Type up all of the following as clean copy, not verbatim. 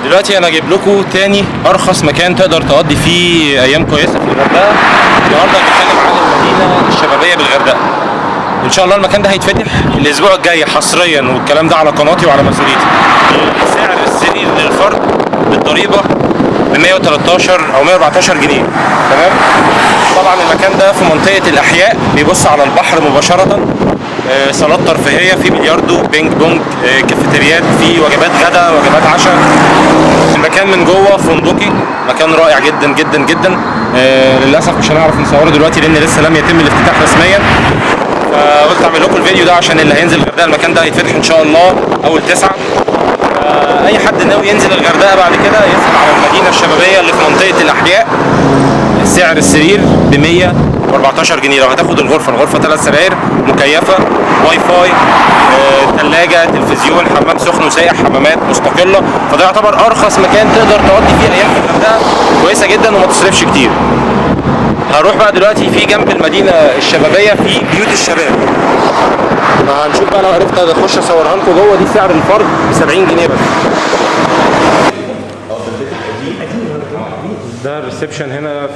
دلوقتي انا جايب لكم تاني ارخص مكان تقدر تقضي فيه ايام كويسه في الغردقه. النهارده هنتكلم عن المدينه الشبابيه بالغردقه. ان شاء الله المكان ده هيتفتح الاسبوع الجاي حصريا، والكلام ده على قناتي وعلى مسؤوليتي. سعر السرير للفرد بالضريبه ب 113 او 114 جنيه. تمام. طبعا المكان ده في منطقه الاحياء، بيبص على البحر مباشره. صالات ترفيهيه، في بلياردو، بينج بونج، كافيتريات، في وجبات غدا، وجبات عشاء. المكان من جوه فندقي، مكان رائع جدا جدا جدا. للاسف مش هنعرف نصوره دلوقتي لان لسه لم يتم الافتتاح رسميا، فقلت اعمل لكم الفيديو ده عشان اللي هينزل الغردقه. المكان ده هيتفتح ان شاء الله اول 9. اي حد ناوي ينزل الغردقه بعد كده يسال على المدينه الشبابيه اللي في منطقه الاحياء. سعر السرير ب 114 جنيه. لو هتاخد الغرفه 3 سراير مكيفه، واي فاي، ثلاجه، تلفزيون، حمام سخن وساقع، حمامات مستقله، فده يعتبر ارخص مكان تقدر تقضي فيه ايام في الغردقه كويسه جدا وما تصرفش كتير. هروح بقى دلوقتي في جنب المدينه الشبابيه في بيوت الشباب، فهنشوف بقى لو عرفت اخش اصورها لكم جوه. دي سعر الفرد ب 70 جنيه بس. ده الريسبشن هنا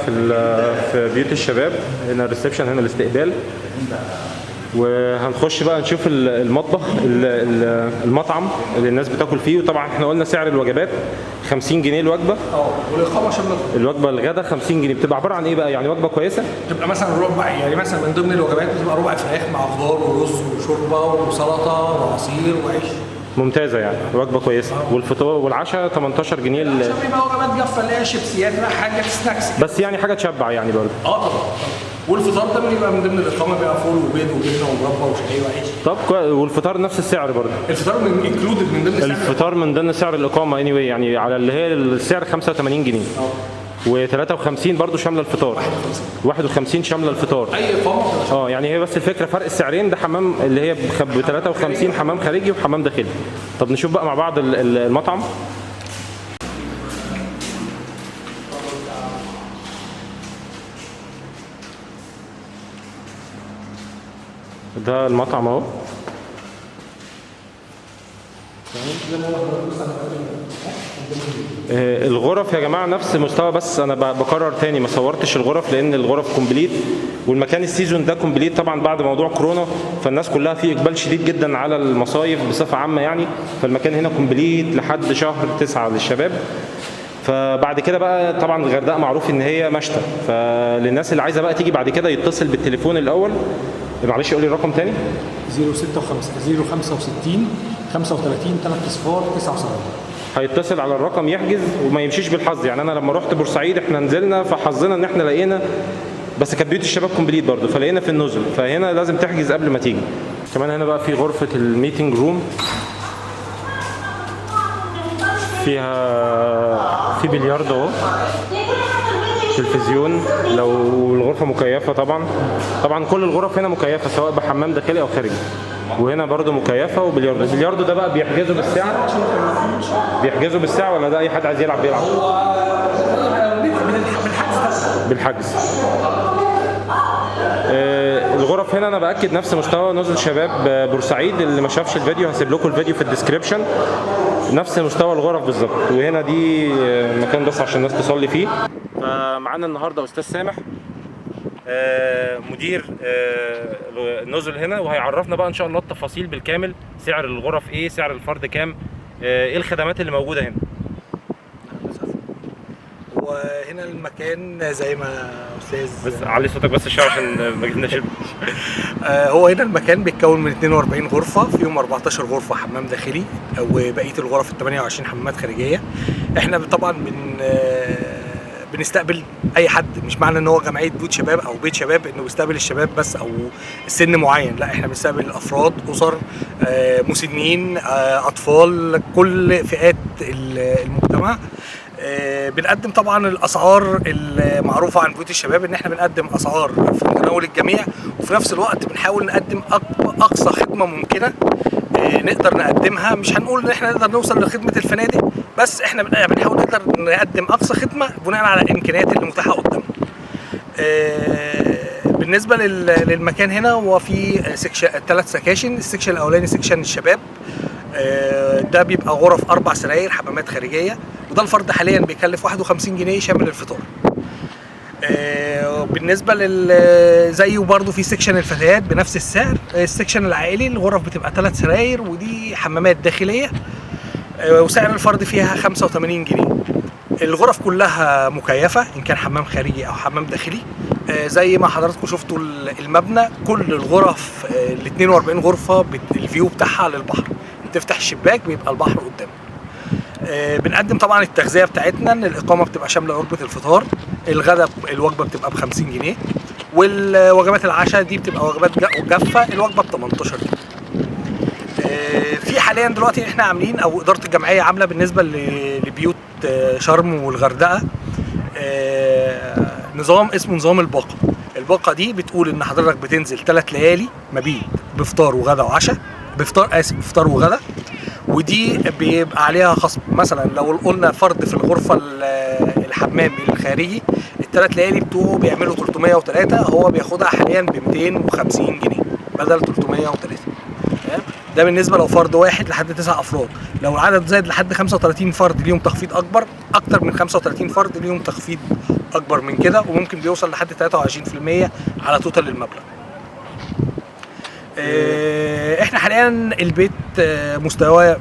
في بيوت الشباب. هنا الريسبشن، هنا الاستقبال. وهنخش بقى نشوف المطبخ، المطعم اللي الناس بتاكل فيه. وطبعا احنا قلنا سعر الوجبات 50 جنيه الوجبه. والاقامه شامله الوجبه الغدا 50 جنيه. بتبقى عباره عن ايه بقى؟ يعني وجبه كويسه بتبقى مثلا ربع، يعني مثلا من ضمن الوجبات بتبقى ربع فراخ مع خضار ورز وشوربه وسلطه وعصير وعيش. ممتازه، يعني وجبه كويسه. والفطار والعشاء 18 جنيه. عشان بيبقى وجبات جافه اللي هي شيبسيات بقى، حاجه سناكس بس يعني حاجه تشبع يعني برضه. طبعا. والفطار ده بيبقى من ضمن الاقامه، بيبقى فول وبيض وجبنه ومربى وشاي وعيش. طب والفطار نفس السعر برضه؟ الفطار انكلودد من ضمن السعر. الفطار من ضمن سعر الاقامه anyway، يعني على اللي هي السعر 85 جنيه. و53 برضه شامله الفطار. 51 شامله الفطار. اي اقامه. يعني هي بس الفكره فرق السعرين. ده حمام اللي هي ب 53 حمام خارجي وحمام داخلي. طب نشوف بقى مع بعض المطعم. ده المطعم اهو. الغرف يا جماعه نفس مستوى، بس انا بكرر تاني ما صورتش الغرف لان الغرف كومبليت، والمكان السيزون ده كومبليت طبعا بعد موضوع كورونا، فالناس كلها فيه اقبال شديد جدا على المصايف بصفه عامه يعني. فالمكان هنا كومبليت لحد شهر 9 للشباب. فبعد كده بقى طبعا الغردقه معروف ان هي مشتى، فللناس اللي عايزه بقى تيجي بعد كده يتصل بالتليفون الاول. معلش قول لي الرقم تاني. 065 35 39. هيتصل على الرقم يحجز وما يمشيش بالحظ. يعني انا لما رحت بورسعيد احنا نزلنا فحظنا ان احنا لقينا، بس كانت بيوت الشباب كومبليت برضه، فلقينا في النزل، فهنا لازم تحجز قبل ما تيجي. كمان هنا بقى في غرفه الميتنج روم، فيها في بلياردو اهو، تلفزيون، لو الغرفه مكيفه طبعا كل الغرف هنا مكيفه سواء بحمام داخلي او خارجي. وهنا برضو مكيفه وبلياردو. البلياردو ده بقى بيحجزوا بالساعه؟ بيحجزوا بالساعه ولا ده اي حد عايز يلعب بيلعب؟ بالحجز. الغرف هنا انا باكد نفس مستوى نزل شباب بورسعيد. اللي ما شافش الفيديو هسيب لكم الفيديو في الديسكريبشن. نفس مستوى الغرف بالظبط. وهنا دي مكان بس عشان الناس تصلي فيه. فمعانا النهارده استاذ سامح مدير النزل هنا، وهيعرفنا بقى ان شاء الله التفاصيل بالكامل. سعر الغرف ايه، سعر الفرد كام، ايه الخدمات اللي موجوده هنا. وهنا المكان زي ما استاذ بس علي صوتك بس شويه عشان ما جبناش هو هنا المكان بيتكون من 42 غرفه، فيهم 14 غرفه حمام داخلي، وبقيه الغرف 28 حمامات خارجيه. احنا طبعا بنستقبل اي حد، مش معنى ان هو جمعيه بيوت شباب او بيت شباب انه بيستقبل الشباب بس او سن معين، لا احنا بنستقبل افراد، اسر، مسنين، اطفال، كل فئات المجتمع. بنقدم طبعا الاسعار المعروفه عن بيوت الشباب، ان احنا بنقدم اسعار في متناول الجميع، وفي نفس الوقت بنحاول نقدم اقصى خدمه ممكنه نقدر نقدمها. مش هنقول ان احنا نقدر نوصل لخدمه الفنادق، بس احنا بنحاول نقدر نقدم اقصى خدمه بناء على الامكانيات اللي متاحه قدامنا. بالنسبه للمكان هنا هو في 3 سكاشن. السكشن الاولاني سكشن الشباب، ده بيبقى غرف 4 سراير حمامات خارجيه، وده الفرد حاليا بيكلف 51 جنيه شامل الفطار. بالنسبه زيه برضه في سكشن الفتيات بنفس السعر. السكشن العائلي الغرف بتبقى 3 سراير ودي حمامات داخليه، وسعر الفرد فيها 85 جنيه. الغرف كلها مكيفه ان كان حمام خارجي او حمام داخلي. زي ما حضراتكم شفتوا المبنى كل الغرف ال 42 غرفه الفيو بتاعها للبحر، بتفتح الشباك بيبقى البحر قدامك. بنقدم طبعا التغذيه بتاعتنا ان الاقامه بتبقى شامله وجبه الفطار، الغداء الوجبه بتبقى ب 50 جنيه، والوجبات العشاء دي بتبقى وجبات جافه الوجبه ب 18 جنيه. في حاليا دلوقتي احنا عاملين او اداره الجمعيه عامله بالنسبه لبيوت شرم والغردقه نظام اسمه نظام الباقه. الباقه دي بتقول ان حضرتك بتنزل 3 ليالي مبيت بفطار وغدا وعشاء، بفطار وغدا، ودي بيبقى عليها خصم. مثلا لو قلنا فرد في الغرفه الحمام الخارجي ال3 ليالي بتوعه بيعملوا 303، هو بياخدها حاليا ب 250 جنيه بدل 303. ده بالنسبه لو فرد واحد لحد 9 افراد. لو العدد زاد لحد 35 فرد ليهم تخفيض اكتر من 35 فرد ليهم تخفيض اكبر من كده، وممكن بيوصل لحد 23% على توتال المبلغ. احنا حاليا البيت مستواه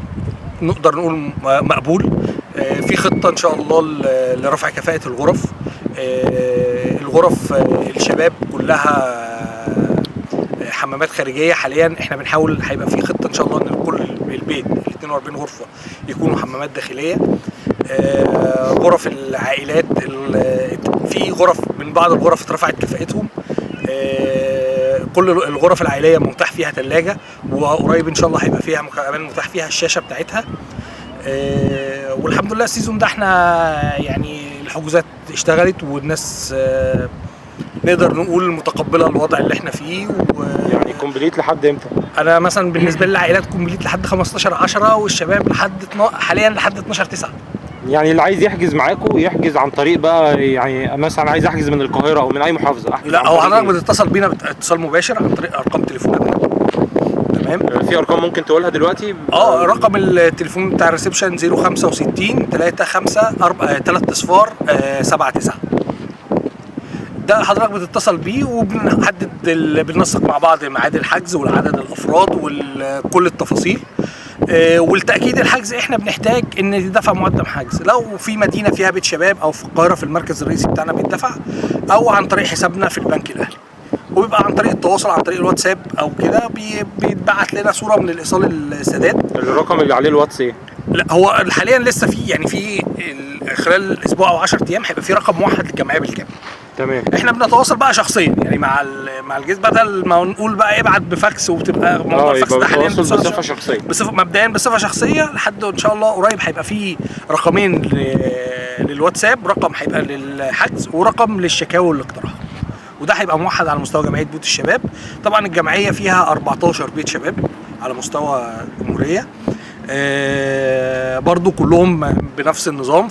نقدر نقول مقبول. في خطه ان شاء الله لرفع كفاءه الغرف. الغرف الشباب كلها حمامات خارجيه. حاليا احنا بنحاول هيبقى في خطه ان شاء الله ان كل البيت ال 42 غرفه يكونوا حمامات داخليه. غرف العائلات في غرف من بعض الغرف اترفعت كفاءتهم. كل الغرف العائليه متاح فيها ثلاجه، وقريب ان شاء الله هيبقى فيها كمان متاح فيها الشاشه بتاعتها. والحمد لله السيزون ده احنا يعني الحجوزات اشتغلت والناس نقدر نقول متقبله الوضع اللي احنا فيه. يعني كومبليت لحد امتى؟ انا مثلا بالنسبه لي العائلات كومبليت لحد 15/10، والشباب حاليا لحد 12/9. يعني اللي عايز يحجز معاكم يحجز عن طريق بقى، يعني مثلا عايز احجز من القاهره او من اي محافظه احجز؟ لا، هو حضرتك بتتصل بينا اتصال مباشر عن طريق ارقام تليفوناتنا. تمام. في ارقام ممكن تقولها دلوقتي؟ رقم التليفون بتاع الريسبشن 065 35 79. ده حضرتك بتتصل بيه وبنحدد بننسق مع بعض ميعاد الحجز والعدد الافراد وكل التفاصيل. والتاكيد الحجز احنا بنحتاج ان يدفع مقدم حجز. لو في مدينه فيها بيت شباب او في القاهره في المركز الرئيسي بتاعنا بيدفع، او عن طريق حسابنا في البنك الاهلي، وبيبقى عن طريق التواصل عن طريق الواتساب او كده بيتبعت لنا صوره من الايصال السداد. الرقم اللي عليه الواتس ايه؟ لا، هو حاليا لسه في خلال الاسبوع او 10 ايام هيبقى في رقم موحد للجمعيه بالكامل. تمام. احنا بنتواصل بقى شخصيا يعني مع الجهاز، بدل ما نقول بقى ابعت بفاكس وبتبقى موضوع الفاكس ده حاليا بصفه شخصيه، مبدئيا بصفه شخصيه لحد ان شاء الله قريب هيبقى في رقمين للواتساب، رقم هيبقى للحجز ورقم للشكاوى والاقتراحات، وده هيبقى موحد على مستوى جمعيه بيوت الشباب. طبعا الجمعيه فيها 14 بيت شباب على مستوى الجمهوريه. برضو كلهم بنفس النظام.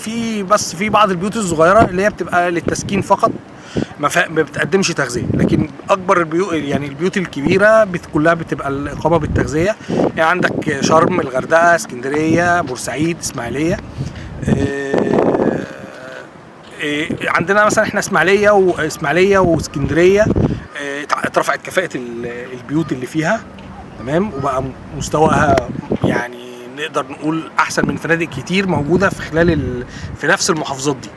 بس في بعض البيوت الصغيره اللي هي بتبقى للتسكين فقط، ما بتقدمش تغذيه، لكن اكبر البيوت يعني البيوت الكبيره كلها بتبقى الاقامه بالتغذيه. يعني عندك شرم، الغردقه، اسكندريه، بورسعيد، اسماعيليه. عندنا مثلا احنا اسماعيليه واسكندريه اترفعت كفاءه البيوت اللي فيها، تمام، وبقى مستواها يعني نقدر نقول احسن من فنادق كتير موجوده في نفس المحافظات دي،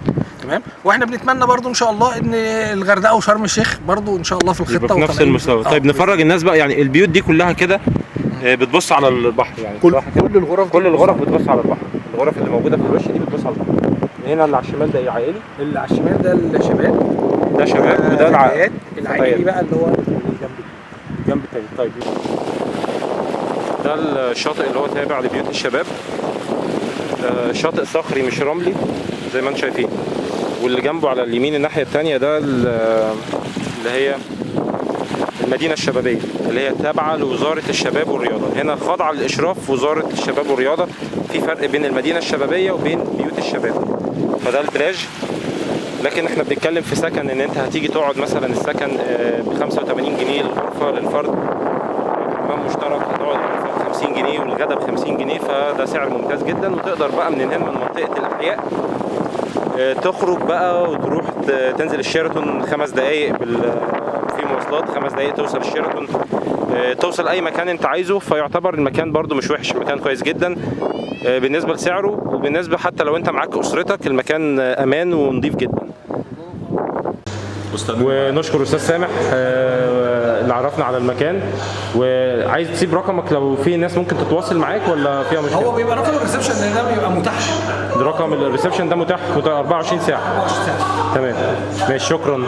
تمام. واحنا بنتمنى برضو ان شاء الله ان الغردقه وشرم الشيخ برضو ان شاء الله في الخطه في نفس المستوى. طيب نفرج الناس بقى، يعني البيوت دي كلها كده بتبص على البحر، يعني كل الغرف بتبص على البحر. الغرف اللي موجوده في الوش دي بتبص على البحر. هنا اللي على الشمال ده ايه، عائلي؟ اللي على الشمال ده الشباب، ده شباب، وده العائلي بقى اللي هو جنب التاني. طيب ده الشاطئ اللي هو تابع لبيوت الشباب. شاطئ صخري مش رملي زي ما انتم شايفين، واللي جنبه على اليمين الناحيه الثانيه ده اللي هي المدينه الشبابيه اللي هي تابعه لوزاره الشباب والرياضه. هنا خاضعه لاشراف وزاره الشباب والرياضه. في فرق بين المدينه الشبابيه وبين بيوت الشباب. فده البلاج، لكن احنا بنتكلم في سكن ان انت هتيجي تقعد مثلا السكن ب 85 جنيه الغرفه للفرد، حمام مشترك هتقعد ب 50 جنيه، الغداء ب 50 جنيه، فده سعر ممتاز جدا. وتقدر بقى من هنا من منطقه الاحياء تخرج بقى وتروح تنزل الشيراتون 5 دقايق في مواصلات 5 دقايق توصل الشيراتون، توصل اي مكان انت عايزه. فيعتبر المكان برضو مش وحش، المكان كويس جدا بالنسبه لسعره، وبالنسبه حتى لو انت معاك اسرتك المكان امان ونظيف جدا. ونشكر استاذ سامح اللي عرفنا على المكان. وعايز تسيب رقمك لو في ناس ممكن تتواصل معاك ولا فيها مشكله؟ هو بيبقى رقم الريسبشن ده بيبقى متاح. رقم الريسبشن ده متاح 24 ساعه. 24 ساعه. تمام، ماشي، شكرا.